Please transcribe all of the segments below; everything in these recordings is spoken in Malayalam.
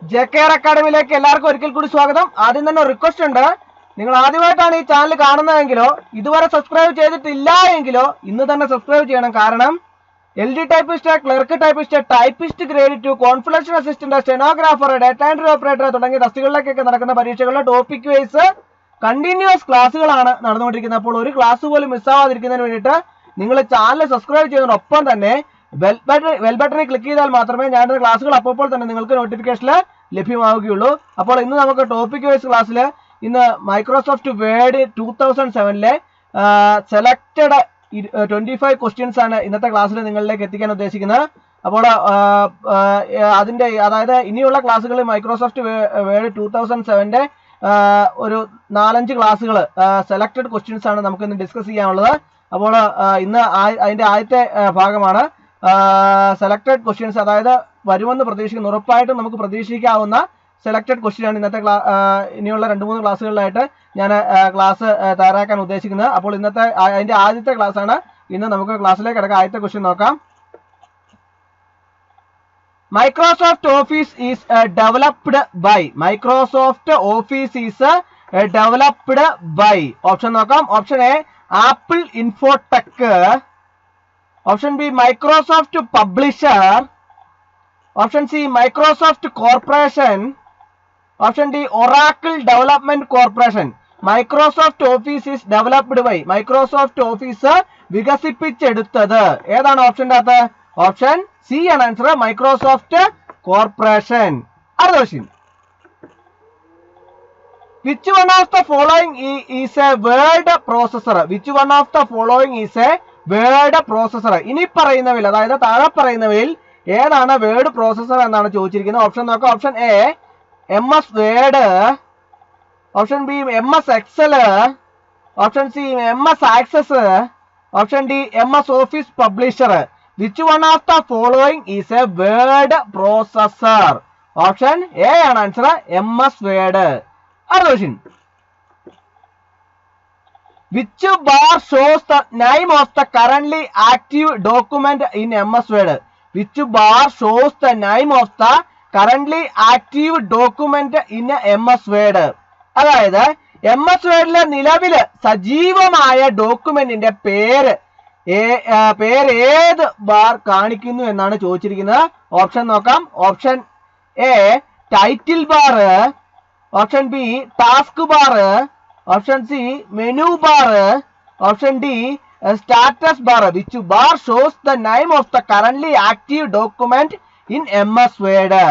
JKR അക്കാഡമിയിലേക്ക് എല്ലാവർക്കും ഒരിക്കൽ കൂടി സ്വാഗതം. ആദ്യം തന്നെ ഒരു റിക്വസ്റ്റ് ഉണ്ട്. നിങ്ങൾ ആദ്യമായിട്ടാണ് ഈ ചാനൽ കാണുന്നതെങ്കിലോ ഇതുവരെ സബ്സ്ക്രൈബ് ചെയ്തിട്ടില്ല എങ്കിലോ ഇന്ന് തന്നെ സബ്സ്ക്രൈബ് ചെയ്യണം. കാരണം LD typist, clerk typist, typist grade 2, confidential assistant, stenographer, data entry operator തുടങ്ങിയ തസ്തികകളിലേക്കൊക്കെ നടക്കുന്ന പരീക്ഷകളുടെ ടോപ്പിക് വൈസ് കണ്ടിന്യൂസ് ക്ലാസ്സുകളാണ് നടന്നുകൊണ്ടിരിക്കുന്നത്. അപ്പോൾ ഒരു ക്ലാസ് പോലും മിസ്സാവാതിരിക്കുന്നതിന് വേണ്ടിയിട്ട് നിങ്ങൾ ചാനൽ സബ്സ്ക്രൈബ് ചെയ്യുന്നതിനൊപ്പം തന്നെ ബെൽ ബട്ടണിൽ ക്ലിക്ക് ചെയ്താൽ മാത്രമേ ഞാൻ ക്ലാസ്സുകൾ അപ്പോൾ തന്നെ നിങ്ങൾക്ക് നോട്ടിഫിക്കേഷനിൽ ലഭ്യമാവുകയുള്ളൂ. അപ്പോൾ ഇന്ന് നമുക്ക് ടോപ്പിക് വൈസ് ക്ലാസ്സിൽ ഇന്ന് മൈക്രോസോഫ്റ്റ് വേർഡ് 2007 സെലക്റ്റഡ് 25 ക്വസ്റ്റ്യൻസ് ആണ് ഇന്നത്തെ ക്ലാസ്സിൽ നിങ്ങളിലേക്ക് എത്തിക്കാൻ ഉദ്ദേശിക്കുന്നത്. അപ്പോൾ അതായത് ഇനിയുള്ള ക്ലാസ്സുകളിൽ മൈക്രോസോഫ്റ്റ് വേർഡ് 2007 ഒരു 4-5 ക്ലാസ്സുകൾ സെലക്റ്റഡ് ക്വസ്റ്റ്യൻസ് ആണ് നമുക്ക് ഇന്ന് ഡിസ്കസ് ചെയ്യാനുള്ളത്. അപ്പോൾ ഇന്ന് അതിന്റെ ആദ്യത്തെ ഭാഗമാണ് സെലക്റ്റഡ് ക്വസ്റ്റ്യൻസ്. അതായത് വരുമെന്ന് പ്രതീക്ഷിക്കുന്നു, ഉറപ്പായിട്ടും നമുക്ക് പ്രതീക്ഷിക്കാവുന്ന സെലക്റ്റഡ് ക്വസ്റ്റ്യൻ ആണ് ഇന്നത്തെ ഇനിയുള്ള 2-3 ക്ലാസ്സുകളിലായിട്ട് ഞാൻ ക്ലാസ് തയ്യാറാക്കാൻ ഉദ്ദേശിക്കുന്നത്. അപ്പോൾ ഇന്നത്തെ അതിന്റെ ആദ്യത്തെ ക്ലാസ് ആണ്. ഇന്ന് നമുക്ക് ക്ലാസ്സിലേക്ക് കിടക്കാം. ആദ്യത്തെ ക്വസ്റ്റ്യൻ നോക്കാം. Microsoft Office is developed by. Microsoft Office is developed by. Option നോക്കാം. Option A Apple Infotech. Option B Microsoft Publisher. Option C Microsoft Corporation. Option D Oracle Development Corporation. Microsoft Office is developed by. Microsoft Office വികസിപ്പിച്ചെടുത്തത് ഏതാണ് ഓപ്ഷൻ്റെ അകത്ത്? ഓപ്ഷൻ സി ആണ് ആൻസർ, മൈക്രോസോഫ്റ്റ് കോർപ്പറേഷൻ. അടുത്ത question. Which one of the following is a word processor? Which one of the following is a word processor? ഇനി പറയുന്നവയിൽ, അതായത് താഴെ പറയുന്നവയിൽ ഏതാണ് വേർഡ് പ്രോസസർ എന്നാണ് ചോദിച്ചിരിക്കുന്നത്. ഓപ്ഷൻ നോക്കാം. Option A MS Word. Option B MS Excel. Option C MS Access. Option D MS Office Publisher. Which one of the following is a word processor? Option A ആണ് ആൻസർ, MS വേർഡ്. അടുത്ത question. Which bar shows the name of the currently active document in MS Word? Which bar shows the name of the currently active document in MS Word? അതായത് MS Wordലെ നിലവില് സജീവമായ ഡോക്യുമെന്റിന്റെ പേര് ഏത് ബാർ കാണിക്കുന്നു എന്നാണ് ചോദിച്ചിരിക്കുന്നത്. ഓപ്ഷൻ നോക്കാം. Option A title bar. Option B task bar. Option C menu bar. Option D status bar. Which bar shows the name of the currently active document in MS word?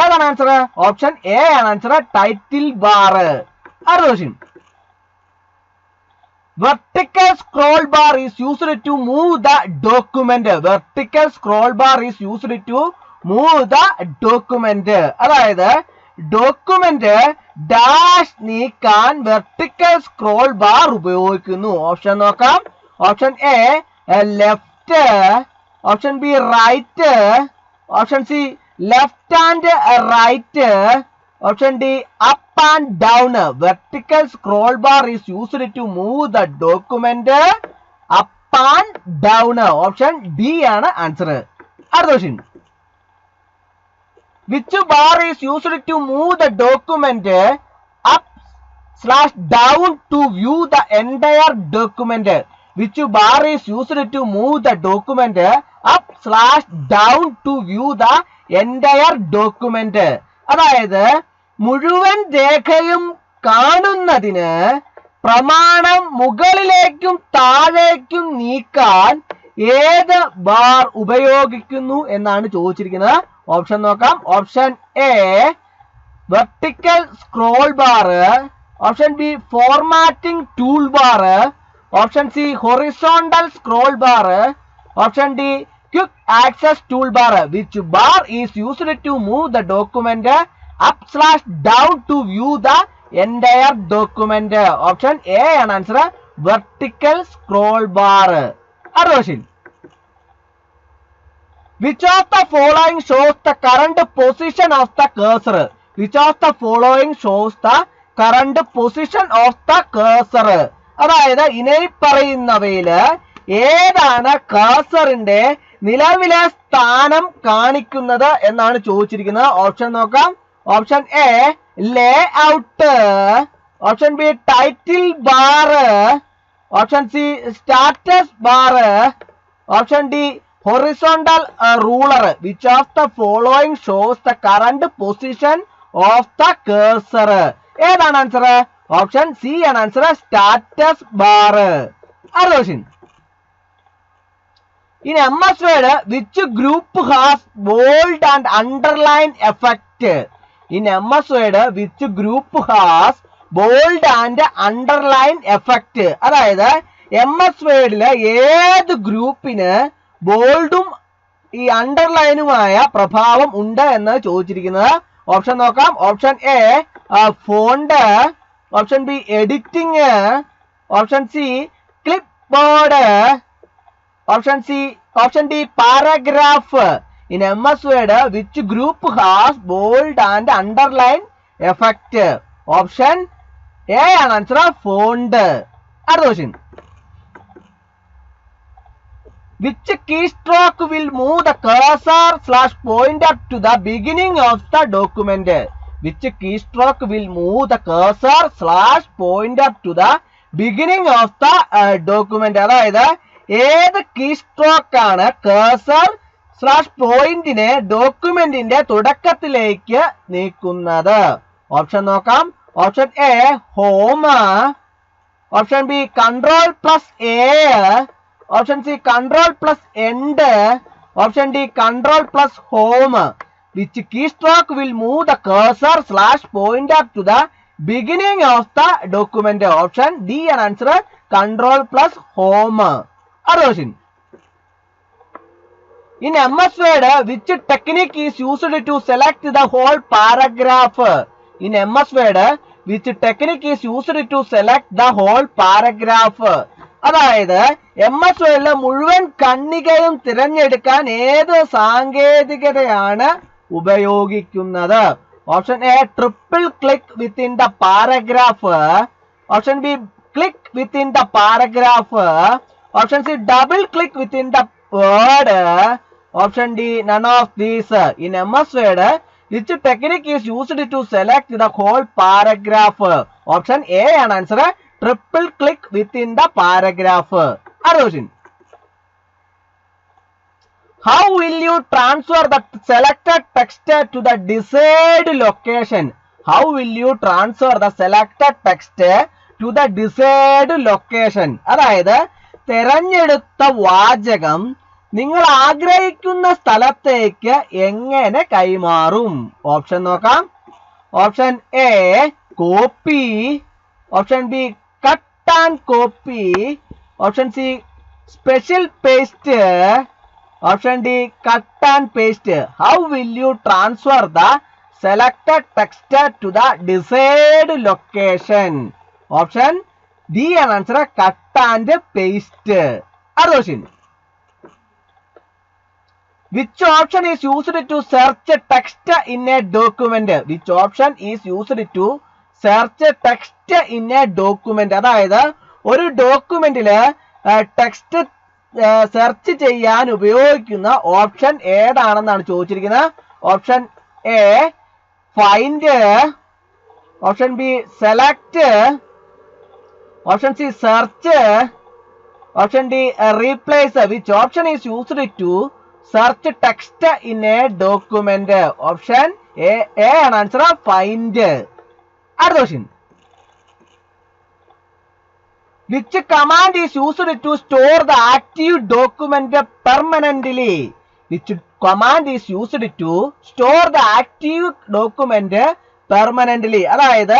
ഏതാണ് ആൻസർ? ഓപ്ഷൻ എ ആണ് ആൻസർ, ടൈറ്റിൽ ബാർ. അടുത്ത question. Vertical scroll bar is used to move the document. Vertical scroll bar is used to move the document. അതായത് ഡോക്യുമെന്റ് ഡാഷ് നീക്കാൻ വെർട്ടിക്കൽ സ്ക്രോൾ ബാർ ഉപയോഗിക്കുന്നു. ഓപ്ഷൻ നോക്കാം. Option A left. Option B right. Option C left and right. Option D up and down. Vertical scroll bar is used to move the document up and down. Option D ആണ് ആൻസർ. അടുത്ത question. Which bar is used to move the document up/down to view the entire document? Which bar is used to move the document up/down to view the entire document? അതായത് മുഴുവൻ രേഖയും കാണുന്നതിന് പ്രമാണം മുകളിലേക്കും താഴേക്കും നീക്കാൻ ഏത് ബാർ ഉപയോഗിക്കുന്നു എന്നാണ് ചോദിച്ചിരിക്കുന്നത്. ഓപ്ഷൻ നോക്കാം. Option A vertical scroll bar. Option B formatting tool bar. Option C horizontal scroll bar. Option D quick access tool bar. Which bar is used to move the document up/down to view the entire document? Option A ആണ് ആൻസർ, വെർട്ടിക്കൽ സ്ക്രോൾ ബാർ. അടുത്ത question. Which of the following shows the current position of the cursor? Which of the following shows the current position of the cursor? അതായത് ഇനി പറയുന്നവയില് ഏതാണ് കഴ്സറിന്റെ നിലവിലെ സ്ഥാനം കാണിക്കുന്നത് എന്നാണ് ചോദിച്ചിരിക്കുന്നത്. ഓപ്ഷൻ നോക്കാം. Option A, layout. Option B, title bar. Option C, status bar. Option D, horizontal ruler. Which of the following shows the current position of the cursor? ഏതാണ് ആൻസർ? ഓപ്ഷൻ സി ആണ് ആൻസർ, സ്റ്റാറ്റസ് ബാർ. ആലോചിൻ. In MS Word, which group has bold and underline effect? In MS Word, which group has bold and underline effect? അതായത് MS Wordലെ ഏത് ഗ്രൂപ്പിന് ബോൾഡും ഈ അണ്ടർലൈനുമായ പ്രഭാവം ഉണ്ട് എന്ന് ചോദിച്ചിരിക്കുന്നത്. ഓപ്ഷൻ നോക്കാം. Option A font, option B editing, option C clip board, option D, paragraph. In MS Word, which group has bold and underline effect? Option A ആണ് ആൻസർ, font. അടുത്ത question. Which keystroke will move the cursor/pointer to the beginning of the document? Which keystroke will move the cursor/pointer to the beginning of the document? അതായത് ഏത് കീസ്ട്രോക്ക് ആണ് കഴ്സർ/പോയിന്റിനെ ഡോക്യുമെന്റിന്റെ തുടക്കത്തിലേക്ക് നീക്കുന്നത്? ഓപ്ഷൻ നോക്കാം. Option A home, option B Ctrl+A, option C Ctrl+End, option D Ctrl+Home. Which keystroke will move the cursor/pointer to the beginning of the document? Option D ആണ് answer, Ctrl+Home. Aroshin. In MS Word, which technique is used to select the whole paragraph? In MS Word, which technique is used to select the whole paragraph? അതായത് MS Wordലെ മുഴുവൻ ഖണ്ഡികയും തിരഞ്ഞെടുക്കാൻ ഏത് സാങ്കേതികതയാണ് ഉപയോഗിക്കുന്നത്? Option A triple click within the paragraph, option B click within the paragraph, option C, double click within the word, option D, none of these. In MS Word, which technique is used to select the whole paragraph? Option A ആണ് answer, triple click within the paragraph. Aroshin. How will you transfer the selected text to the desired location? How will you transfer the selected text to the desired location? അതായത് തെരഞ്ഞെടുത്ത വാചകം നിങ്ങൾ ആഗ്രഹിക്കുന്ന സ്ഥലത്തേക്ക് എങ്ങനെ കൈമാറും? ഓപ്ഷൻ നോക്കാം. Option A copy, option B cut and copy, option C special paste, option D cut and paste. How will you transfer the selected text to the desired location? Option D ആണ് ആൻസർ, കട്ട് ആൻഡ് പേസ്റ്റ്. അർദോഷിൻ. Which option is used to search text in a document? Which option is used to search text in a document? അതായത് ഒരു ഡോക്യുമെന്റില് ടെക്സ്റ്റ് സെർച്ച് ചെയ്യാൻ ഉപയോഗിക്കുന്ന ഓപ്ഷൻ ഏതാണെന്നാണ് ചോദിച്ചിരിക്കുന്നത്. Option A find, option B select, option C search, option D replace. Which option is used to search text in a document? Option A ആണ് ആൻസർ, ഫൈൻഡ്. അടുത്ത question. Which command is used to store the active document permanently? Which command is used to store the active document permanently? അതായത്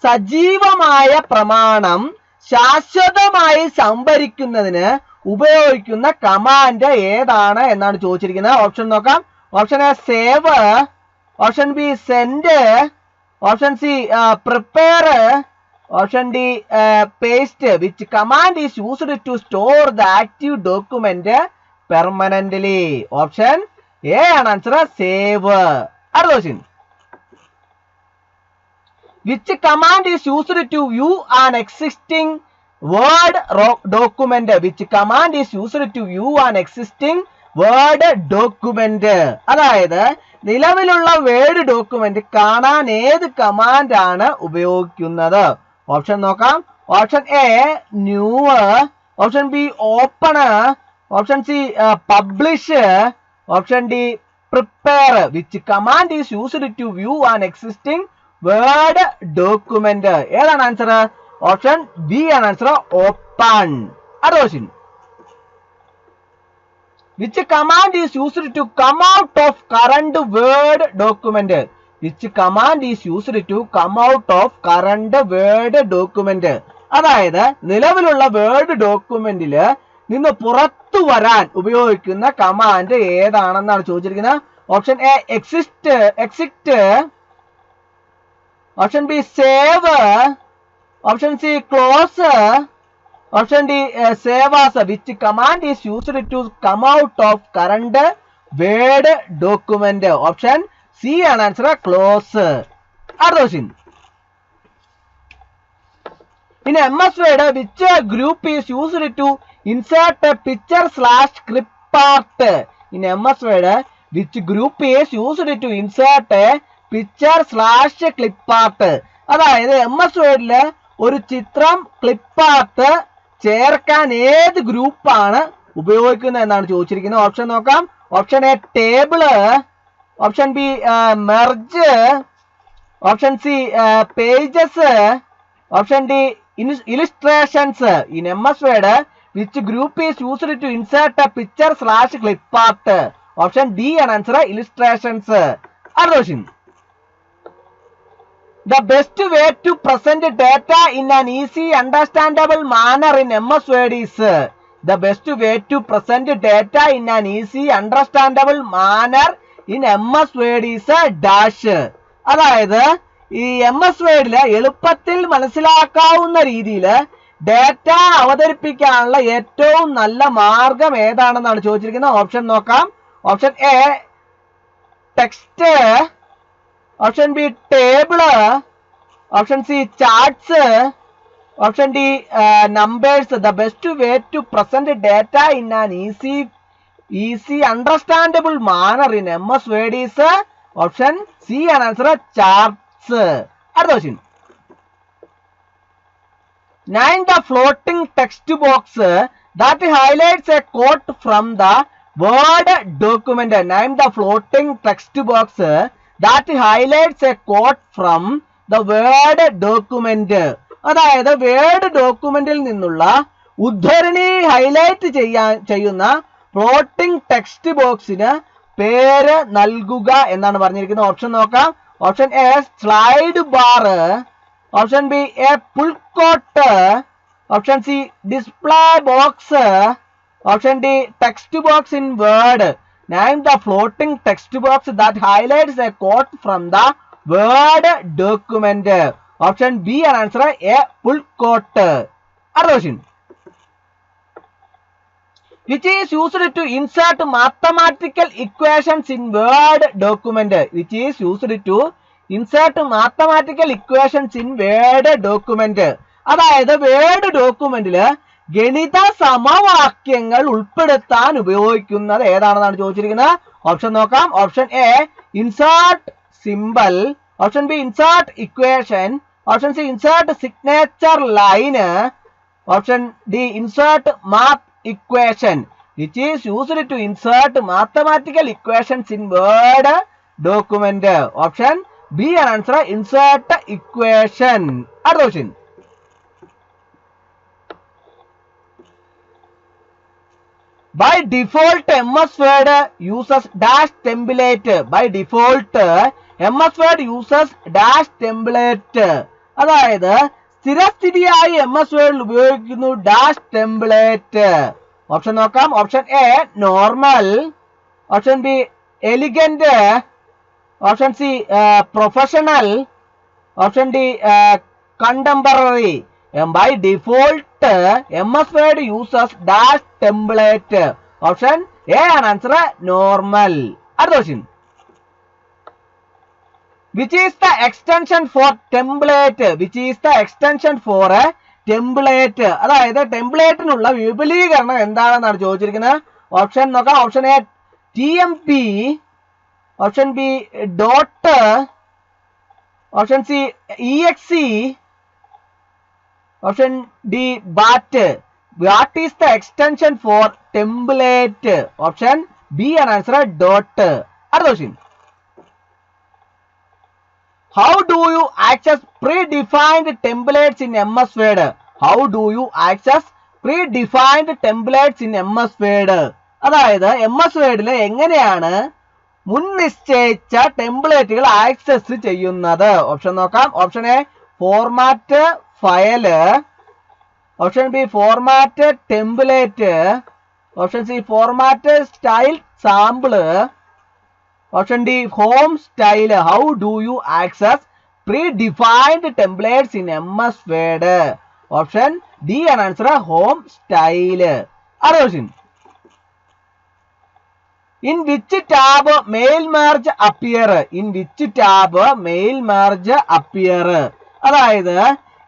സജീവമായ പ്രമാണം ശാശ്വതമായി സംഭരിക്കുന്നതിന് ഉപയോഗിക്കുന്ന കമാൻഡ് ഏതാണ് എന്നാണ് ചോദിച്ചിരിക്കുന്നത്. ഓപ്ഷൻ നോക്കാം. Option A save, option B send, option C prepare, option D paste. Which command is used to store the active document permanently? Option A ആണ് ആൻസർ, സേവ്. അടുത്ത question. Which command is used to view an existing Word document? Which command is used to view an existing word document. അതായത് നിലവിലുള്ള വേർഡ് ഡോക്യുമെന്റ് കാണാൻ ഏത് കമാൻഡ് ആണ് ഉപയോഗിക്കുന്നത്? ഓപ്ഷൻ നോക്കാം. Option A new, option B open, option C publish, option D prepare. Which command is used to view an existing Word document? ഏതാണ് ആൻസർ? ഓപ്ഷൻ ബി ആണ് ആൻസർ, ഓപ്പൺ. അടുത്ത question. Which command is used to come out of current word document? Which command is used to come out of current word document? അതായത് നിലവിലുള്ള വേർഡ് ഡോക്യുമെന്റില് നിന്ന് പുറത്തു വരാൻ ഉപയോഗിക്കുന്ന കമാൻഡ് ഏതാണെന്നാണ് ചോദിച്ചിരിക്കുന്നത്. Option A exit, option B save, option C close, option D save as. Which command is used to come out of current Word document? Option C ആണ് ആൻസർ, ക്ലോസ്. അടുത്ത question. In MS Word, which group is used to insert a picture/clip art? In MS Word, which group is used to insert a picture/clip art? അതായത് MS Wordല് ഒരു ചിത്രം ക്ലിപ്പ് ആർട്ട് ചേർക്കാൻ ഏത് ഗ്രൂപ്പാണ് ഉപയോഗിക്കുന്നത് എന്നാണ് ചോദിച്ചിരിക്കുന്നത്. ഓപ്ഷൻ നോക്കാം. Option A table, option B merge, option C pages, option D illustrations. In MS Word, which group is used to insert a picture/clip art? Option D and answer, illustrations. Other question. The best way to present data in an easy understandable manner in MS Word is? The best way to present data in an easy understandable manner in MS Word is dash. അതായത് ഈ MS വേർഡില് എളുപ്പത്തിൽ മനസ്സിലാക്കാവുന്ന രീതിയിൽ ഡേറ്റ അവതരിപ്പിക്കാനുള്ള ഏറ്റവും നല്ല മാർഗം ഏതാണെന്നാണ് ചോദിച്ചിരിക്കുന്നത്. ഓപ്ഷൻ നോക്കാം. Option A text, option B table, option C charts, option D numbers. The best way to present data in an easy understandable manner in MS Word is option C ആണ് ആൻസർ, ചാർട്ട്സ്. അടുത്ത question. Name the floating text box that highlights a quote from the word document. Name the floating text box that highlights a quote from the word document. അതായത് വേർഡ് ഡോക്യുമെന്റിൽ നിന്നുള്ള ഉദ്ധരണി ഹൈലൈറ്റ് ചെയ്യുന്ന ഫ്ലോട്ടിംഗ് ടെക്സ്റ്റ് ബോക്സിന് പേര് നൽകുക എന്നാണ് പറഞ്ഞിരിക്കുന്നത്. ഓപ്ഷൻ നോക്കാം. Option A slide bar, option B a pull quote, option C display box, option D text box in Word. Name the floating text box that highlights a quote from the word document. Option B and answer a pull quote. Other question. Which is used to insert mathematical equations in word document? Which is used to insert mathematical equations in word document? അതായത് വേർഡ് ഡോക്യുമെന്റില് ഗണിത സമവാക്യങ്ങൾ ഉൾപ്പെടുത്താൻ ഉപയോഗിക്കുന്നത് ഏതാണെന്നാണ് ചോദിച്ചിരിക്കുന്നത്. ഓപ്ഷൻ നോക്കാം. Option A insert symbol, option B insert equation, option C insert signature line, option D insert math equation. Which is used to insert mathematical equations in word document? Option B and answer, insert equation. Other question. By default MS Word uses dash template. By default MS Word uses dash template. അതായത് സ്ഥിരസ്ഥിതിയായി MS Word ഉപയോഗിക്കുന്നു ഡാഷ് ടെംപ്ലേറ്റ്. ഓപ്ഷൻ നോക്കാം. Option A normal, option B elegant, option C professional, option D contemporary. By default MS Word uses dash template. Option A and answer normal. Other question. Which is the extension for template? Which is the extension for a template? അതായത് ടെംപ്ലേറ്റിനുള്ള വിപുലീകരണം എന്താണെന്നാണ് ചോദിച്ചിരിക്കുന്നത്. ഓപ്ഷൻ നോക്കാം. Option A TMP, option B dot, option C EXE, option D bat. What is the extension for template? Option B ആണ് ആൻസർ, ഡോട്ട്. അടുത്ത question. How do you access predefined templates in MS Word? How do you access predefined templates in MS Word? അതായത് MS Wordൽ എങ്ങനെയാണ് മുൻ നിശ്ചയിച്ച ടെംപ്ലേറ്റുകൾ ആക്സസ് ചെയ്യുന്നത്? ഓപ്ഷൻ നോക്കാം. Option A format file, option B format template, option C format style sample, option D home style. How do U access predefined templates in MS Word? Option D ആണ് ആൻസർ, ഹോം സ്റ്റൈല്. അടുത്ത question. In which tab mail merge appear? In which tab mail merge appear? അതായത്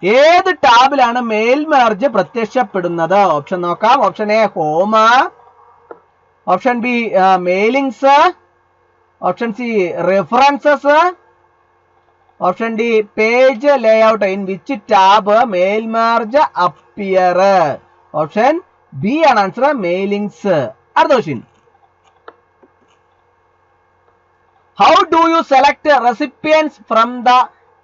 ഏത് ടാബിലാണ് മെയിൽ മെർജ് പ്രത്യക്ഷപ്പെടുന്നത്? ഓപ്ഷൻ നോക്കാം. Option A home, option B mailings, option C references, option D page layout. In which tab mail merge appear? Option B ആണ് ആൻസർ, മെയിലിംഗ്സ്. അടുത്ത question. How do you select recipients from the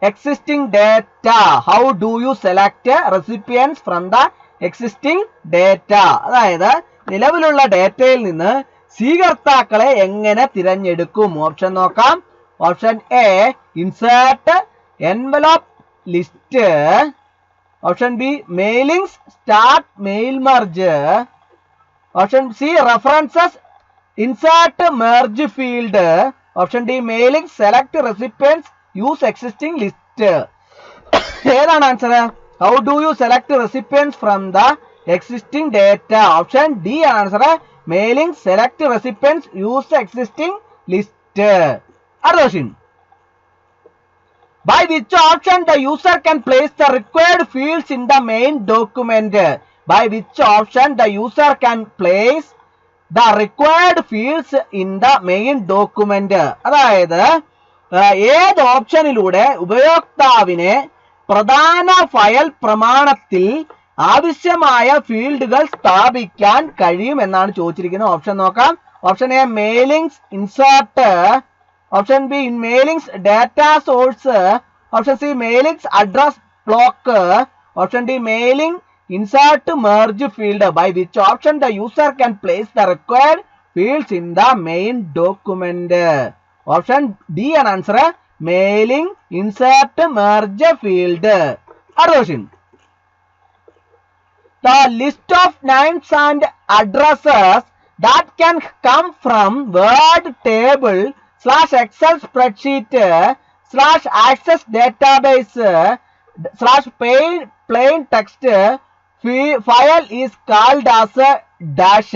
existing data? How do you select recipients from the existing data? അതായത് നിലവിലുള്ള ഡേറ്റയിൽ നിന്ന് സ്വീകർത്താക്കളെ എങ്ങനെ തിരഞ്ഞെടുക്കും? ഓപ്ഷൻ നോക്കാം. Option A insert envelope list, option B mailings start mail merge, option C references insert merge field, option D mailing select recipients use existing list. ഏതാണ് answer? How do you select recipients from the existing data? Option D ആണ് answer, mailing select recipients use existing list. അടുത്ത question. By which option the user can place the required fields in the main document? By which option the user can place the required fields in the main document? അതായത് ഏത് ഓപ്ഷനിലൂടെ ഉപയോക്താവിനെ പ്രധാന ഫയൽ പ്രമാണത്തിൽ ആവശ്യമായ ഫീൽഡുകൾ സ്ഥാപിക്കാൻ കഴിയും എന്നാണ് ചോദിച്ചിരിക്കുന്നത്. ഓപ്ഷൻ നോക്കാം. Option A mailings insert, option be in mailings data source, option C mailings address block, option D mailing insert merge field. By which option the user can place the required fields in the main document? Option D an answer, mailing insert merge field. Question. The list of names and addresses that can come from Word table / Excel spreadsheet / access database / plain text file is called as a dash.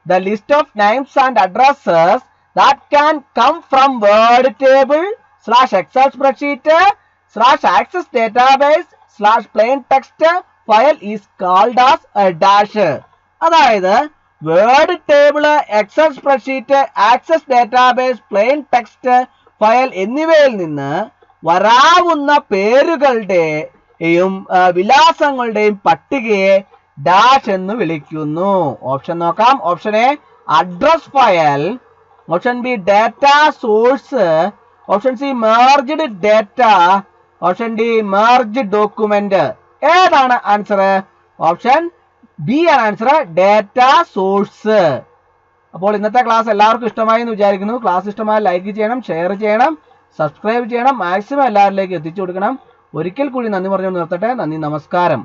The list of names and addresses that can come from Word table / Excel spreadsheet / access database / plain text file is called as a dash. അതായത് Word table, Excel spreadsheet, Access database, plain text file എന്നിവയിൽ നിന്ന് വരാവുന്ന പേരുകളുടെയും വിലാസങ്ങളുടെയും പട്ടികയെ ഡാഷ് എന്ന് വിളിക്കുന്നു. ഓപ്ഷൻ നോക്കാം. Option A address file, option B data source, option C merged data, option D merge document. ഏതാണ് ആൻസർ? ഓപ്ഷൻ ബി ആണ് ആൻസർ, ഡാറ്റാ സോഴ്സ്. അപ്പോൾ ഇന്നത്തെ ക്ലാസ് എല്ലാവർക്കും ഇഷ്ടമായി എന്ന് വിചാരിക്കുന്നു. ക്ലാസ് ഇഷ്ടമായി ലൈക്ക് ചെയ്യണം, ഷെയർ ചെയ്യണം, സബ്സ്ക്രൈബ് ചെയ്യണം, മാക്സിമം എല്ലാവരിലേക്ക് എത്തിച്ചു കൊടുക്കണം. ഒരിക്കൽ കൂടി നന്ദി പറഞ്ഞു നിർത്തട്ടെ. നന്ദി, നമസ്കാരം.